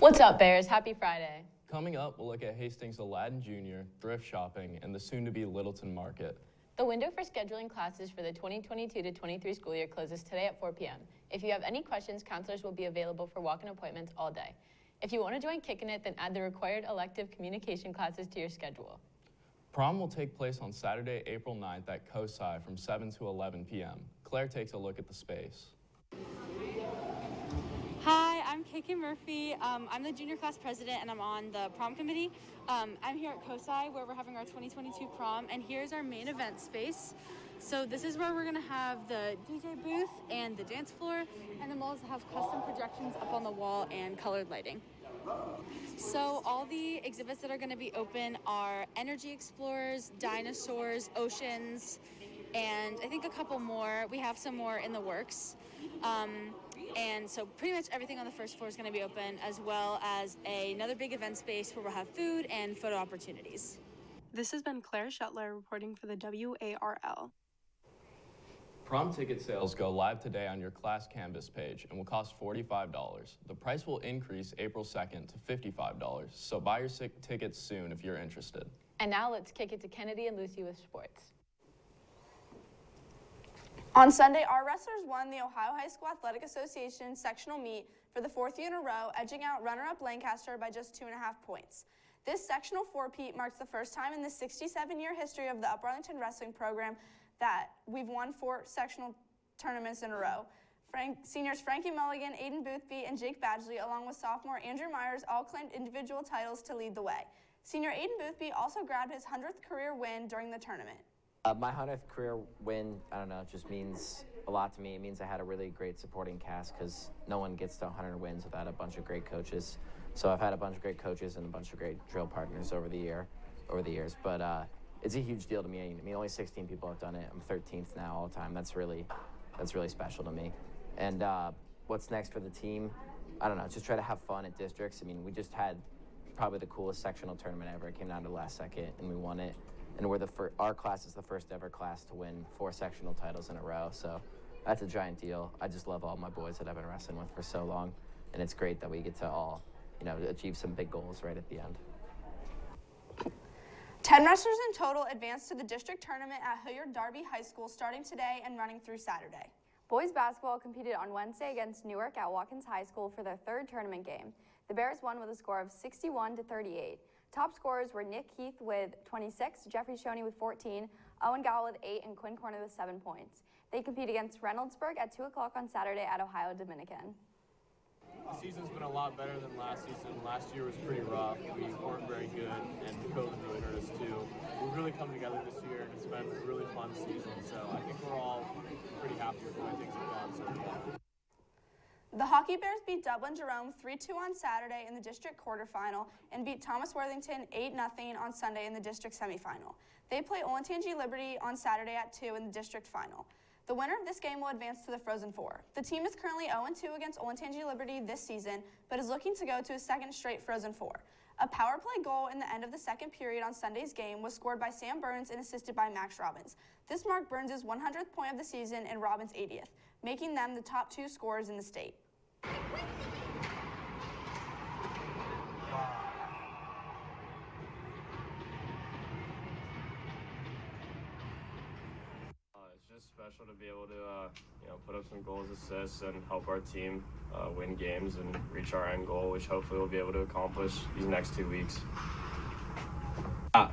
What's up, Bears? Happy Friday. Coming up, we'll look at Hastings Aladdin Jr., thrift shopping, and the soon-to-be Littleton Market. The window for scheduling classes for the 2022-23 school year closes today at 4 p.m. If you have any questions, counselors will be available for walk-in appointments all day. If you want to join Kickin' It, then add the required elective communication classes to your schedule. Prom will take place on Saturday, April 9th at COSI from 7 to 11 p.m. Claire takes a look at the space. Hi, I'm Kickin Murphy. I'm the junior class president and I'm on the prom committee. I'm here at COSI where we're having our 2022 prom, and here's our main event space. So this is where we're going to have the DJ booth and the dance floor, and then we'll also have custom projections up on the wall and colored lighting. So all the exhibits that are going to be open are energy explorers, dinosaurs, oceans, and I think a couple more. We have some more in the works. And so pretty much everything on the first floor is going to be open, as well as another big event space where we'll have food and photo opportunities. This has been Claire Shetler reporting for the WARL. Prom ticket sales go live today on your class canvas page and will cost $45. The price will increase April 2nd to $55, so buy your tickets soon if you're interested. And now let's kick it to Kennedy and Lucy with sports. On Sunday, our wrestlers won the Ohio High School Athletic Association sectional meet for the fourth year in a row, edging out runner-up Lancaster by just 2.5 points. This sectional four-peat marks the first time in the 67-year history of the Upper Arlington Wrestling Program that we've won 4 sectional tournaments in a row. Seniors Frankie Mulligan, Aiden Boothby, and Jake Badgley, along with sophomore Andrew Myers, all claimed individual titles to lead the way. Senior Aiden Boothby also grabbed his 100th career win during the tournament. My 100th career win, I don't know, it just means a lot to me. It means I had a really great supporting cast because no one gets to 100 wins without a bunch of great coaches. So I've had a bunch of great coaches and a bunch of great drill partners over the years. But it's a huge deal to me. I mean, only 16 people have done it. I'm 13th now all the time. That's really special to me. And what's next for the team? I don't know. Just try to have fun at districts. I mean, we just had probably the coolest sectional tournament ever. It came down to the last second, and we won it. And our class is the first ever class to win 4 sectional titles in a row. So that's a giant deal. I just love all my boys that I've been wrestling with for so long. And it's great that we get to all, achieve some big goals right at the end. 10 wrestlers in total advanced to the district tournament at Hilliard-Darby High School starting today and running through Saturday. Boys basketball competed on Wednesday against Newark at Watkins High School for their 3rd tournament game. The Bears won with a score of 61-38. Top scorers were Nick Heath with 26, Jeffrey Shoney with 14, Owen Gowell with 8, and Quinn Corner with 7 points. They compete against Reynoldsburg at 2 o'clock on Saturday at Ohio Dominican. The season's been a lot better than last season. Last year was pretty rough. We weren't very good, and COVID really hurt us too. We've really come together this year, and it's been a really fun season. So I think we're all pretty happy with the way things have gone so far. The Hockey Bears beat Dublin Jerome 3-2 on Saturday in the district quarterfinal and beat Thomas Worthington 8-0 on Sunday in the district semifinal. They play Olentangy Liberty on Saturday at 2 in the district final. The winner of this game will advance to the Frozen Four. The team is currently 0-2 against Olentangy Liberty this season, but is looking to go to a second straight Frozen Four. A power play goal in the end of the second period on Sunday's game was scored by Sam Burns and assisted by Max Robbins. This marked Burns' 100th point of the season and Robbins' 80th, making them the top 2 scorers in the state. It's just special to be able to put up some goals, assists, and help our team win games and reach our end goal, which hopefully we'll be able to accomplish these next 2 weeks.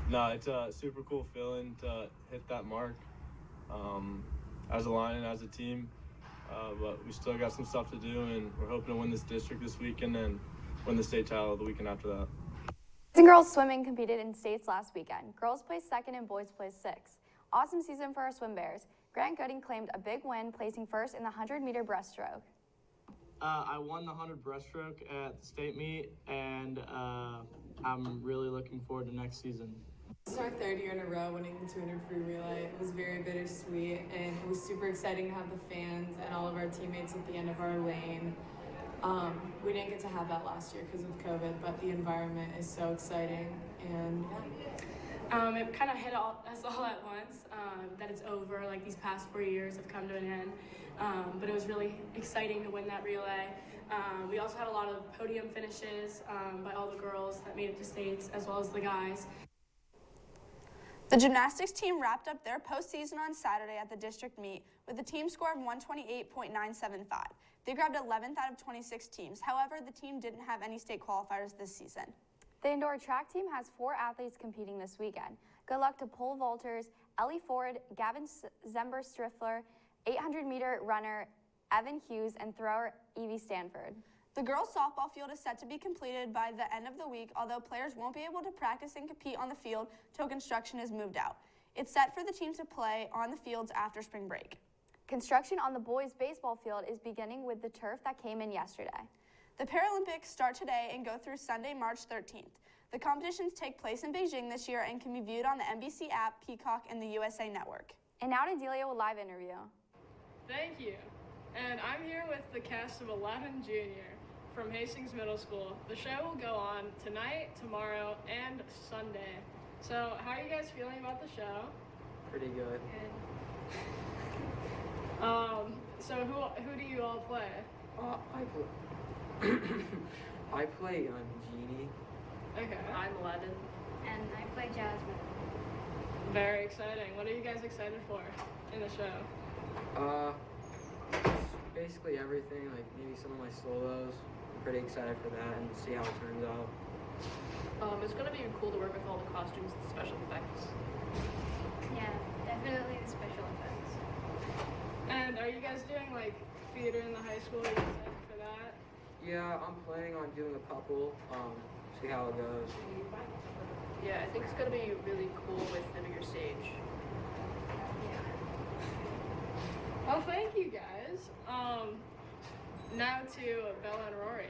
No, it's a super cool feeling to hit that mark as a line and as a team. But we still got some stuff to do, and we're hoping to win this district this weekend and win the state title the weekend after that. Boys and girls swimming competed in states last weekend. Girls placed 2nd and boys placed 6th. Awesome season for our swim bears. Grant Gooding claimed a big win, placing 1st in the 100-meter breaststroke. I won the 100 breaststroke at the state meet, and I'm really looking forward to next season. This is our 3rd year in a row winning the 200 free relay. It was very bittersweet, and it was super exciting to have the fans and all of our teammates at the end of our lane. We didn't get to have that last year because of COVID, but the environment is so exciting. And It kind of hit us all at once, that it's over, like these past 4 years have come to an end. But it was really exciting to win that relay. We also had a lot of podium finishes by all the girls that made it to states, as well as the guys. The gymnastics team wrapped up their postseason on Saturday at the district meet with a team score of 128.975. They grabbed 11th out of 26 teams. However, the team didn't have any state qualifiers this season. The indoor track team has 4 athletes competing this weekend. Good luck to pole vaulters Ellie Ford, Gavin Zember-Striffler, 800-meter runner Evan Hughes, and thrower Evie Stanford. The girls' softball field is set to be completed by the end of the week, although players won't be able to practice and compete on the field till construction is moved out. It's set for the team to play on the fields after spring break. Construction on the boys' baseball field is beginning with the turf that came in yesterday. The Paralympics start today and go through Sunday, March 13th. The competitions take place in Beijing this year and can be viewed on the NBC app, Peacock, and the USA Network. And now to Delia with live interview. Thank you. And I'm here with the cast of Aladdin Jr. from Hastings Middle School. The show will go on tonight, tomorrow, and Sunday. So how are you guys feeling about the show? Pretty good. So who do you all play? I play Genie. Okay. I'm Aladdin. And I play Jasmine. Very exciting. What are you guys excited for in the show? Basically everything, like maybe some of my solos. I'm pretty excited for that and see how it turns out. It's gonna be cool to work with all the costumes and special effects. Yeah, definitely the special effects. And are you guys doing like theater in the high school? Are you excited for that? Yeah, I'm planning on doing a couple, see how it goes. Yeah, I think it's gonna be really cool with the bigger stage. Well, thank you guys. Now to Bella and Rory.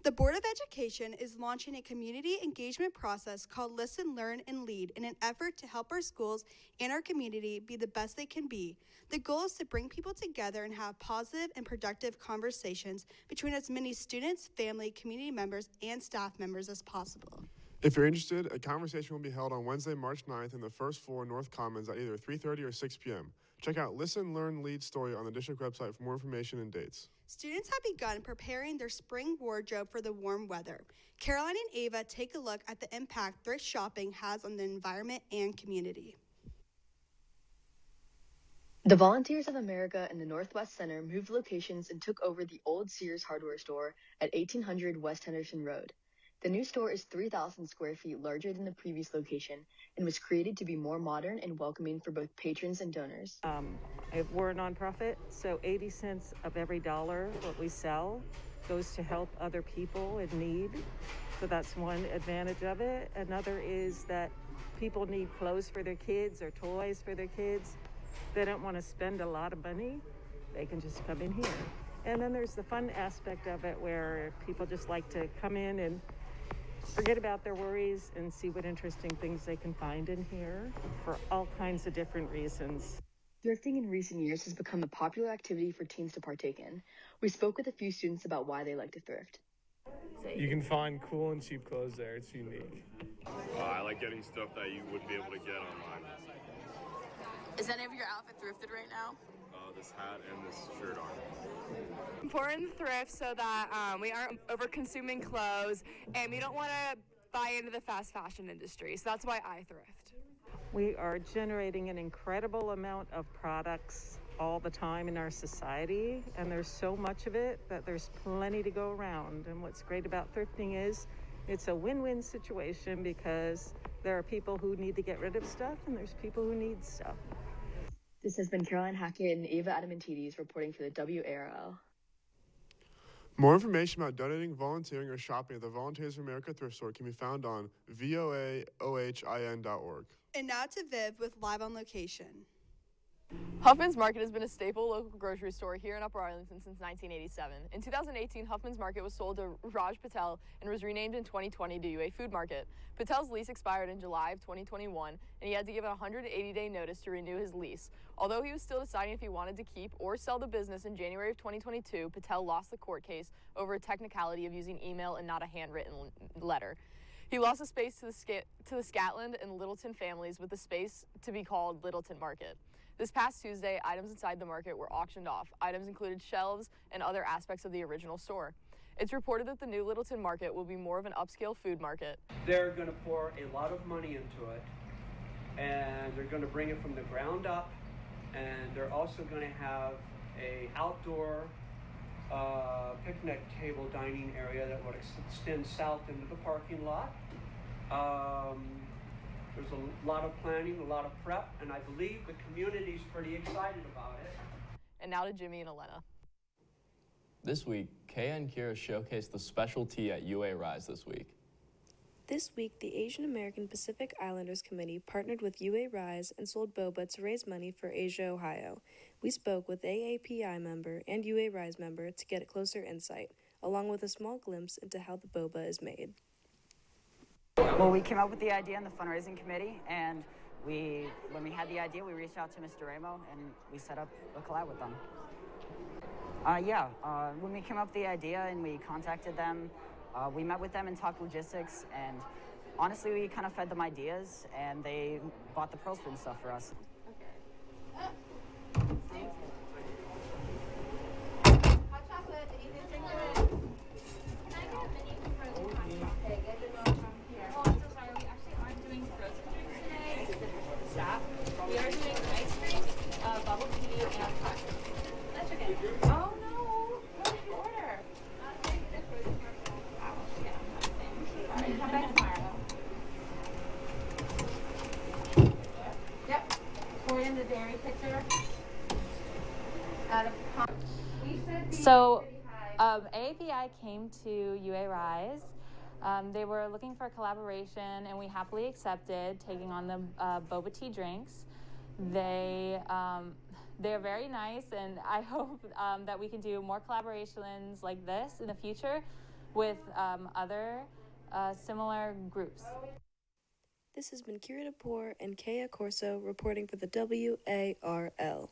The Board of Education is launching a community engagement process called Listen, Learn, and Lead in an effort to help our schools and our community be the best they can be. The goal is to bring people together and have positive and productive conversations between as many students, family, community members, and staff members as possible. If you're interested, a conversation will be held on Wednesday, March 9th in the first floor North Commons at either 3:30 or 6 p.m. Check out Listen, Learn, Lead story on the district website for more information and dates. Students have begun preparing their spring wardrobe for the warm weather. Caroline and Ava take a look at the impact thrift shopping has on the environment and community. The Volunteers of America in the Northwest Center moved locations and took over the old Sears hardware store at 1800 West Henderson Road. The new store is 3,000 square feet larger than the previous location and was created to be more modern and welcoming for both patrons and donors. We're a nonprofit, so 80 cents of every dollar what we sell goes to help other people in need. So that's one advantage of it. Another is that people need clothes for their kids or toys for their kids. They don't want to spend a lot of money. They can just come in here. And then there's the fun aspect of it where people just like to come in and forget about their worries and see what interesting things they can find in here for all kinds of different reasons. Thrifting in recent years has become a popular activity for teens to partake in. We spoke with a few students about why they like to thrift. You can find cool and cheap clothes there. It's unique. I like getting stuff that you wouldn't be able to get online. Is any of your outfit thrifted right now? This hat and this shirt are. Important thrift so that we aren't over consuming clothes and we don't want to buy into the fast fashion industry. So that's why I thrift. We are generating an incredible amount of products all the time in our society, and there's so much of it that there's plenty to go around. And what's great about thrifting is it's a win-win situation because there are people who need to get rid of stuff and there's people who need stuff. This has been Caroline Hackett and Ava Adamantidis reporting for the WARL. More information about donating, volunteering, or shopping at the Volunteers of America thrift store can be found on voaohin.org. And now to Viv with Live on Location. Huffman's Market has been a staple local grocery store here in Upper Arlington since 1987. In 2018, Huffman's Market was sold to Raj Patel and was renamed in 2020 to UA Food Market. Patel's lease expired in July of 2021, and he had to give a 180-day notice to renew his lease. Although he was still deciding if he wanted to keep or sell the business in January of 2022, Patel lost the court case over a technicality of using email and not a handwritten letter. He lost a space to the Scotland and Littleton families with the space to be called Littleton Market. This past Tuesday, items inside the market were auctioned off. Items included shelves and other aspects of the original store. It's reported that the new Littleton Market will be more of an upscale food market. They're going to pour a lot of money into it, and they're going to bring it from the ground up, and they're also going to have a outdoor picnic table dining area that would extend south into the parking lot. There's a lot of planning, a lot of prep, and I believe the community's pretty excited about it. And now to Jimmy and Elena. This week, Kaya and Kira showcased the special tea at UAHS this week. This week, the Asian American Pacific Islanders Committee partnered with UAHS and sold boba to raise money for Asia, Ohio. We spoke with AAPI member and UAHS member to get a closer insight, along with a small glimpse into how the boba is made. Well, we came up with the idea in the fundraising committee, and when we had the idea, we reached out to Mr. Ramo, and we set up a collab with them. When we came up with the idea and we contacted them, we met with them and talked logistics, and honestly, we kind of fed them ideas, and they bought the pearl spoon stuff for us. Hot chocolate, anything to drink with? Can I get a menu for the hot chocolate? Oh, I'm so sorry. We actually aren't doing frozen drinks today. Staff. We are doing ice drinks, bubble tea, and hot drinks. That's okay. Oh no! What did you order? Sorry, come back tomorrow. Yep. Pour in the dairy pitcher. So AAPI came to UAHS. They were looking for a collaboration, and we happily accepted taking on the boba tea drinks. They're very nice, and I hope that we can do more collaborations like this in the future with other similar groups. This has been Kira Kapoor and Kaya Corso reporting for the WARL.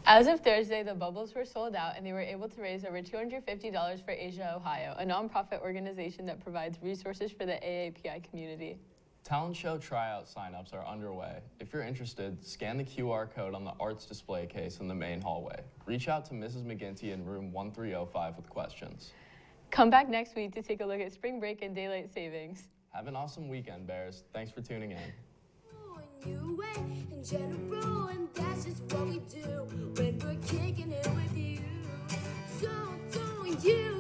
As of Thursday, the bubbles were sold out, and they were able to raise over $250 for Asia, Ohio, a nonprofit organization that provides resources for the AAPI community. Talent show tryout signups are underway. If you're interested, scan the QR code on the arts display case in the main hallway. Reach out to Mrs. McGinty in room 1305 with questions. Come back next week to take a look at spring break and daylight savings. Have an awesome weekend, Bears. Thanks for tuning in. In general, and that's just what we do when we're kicking it with you. So don't you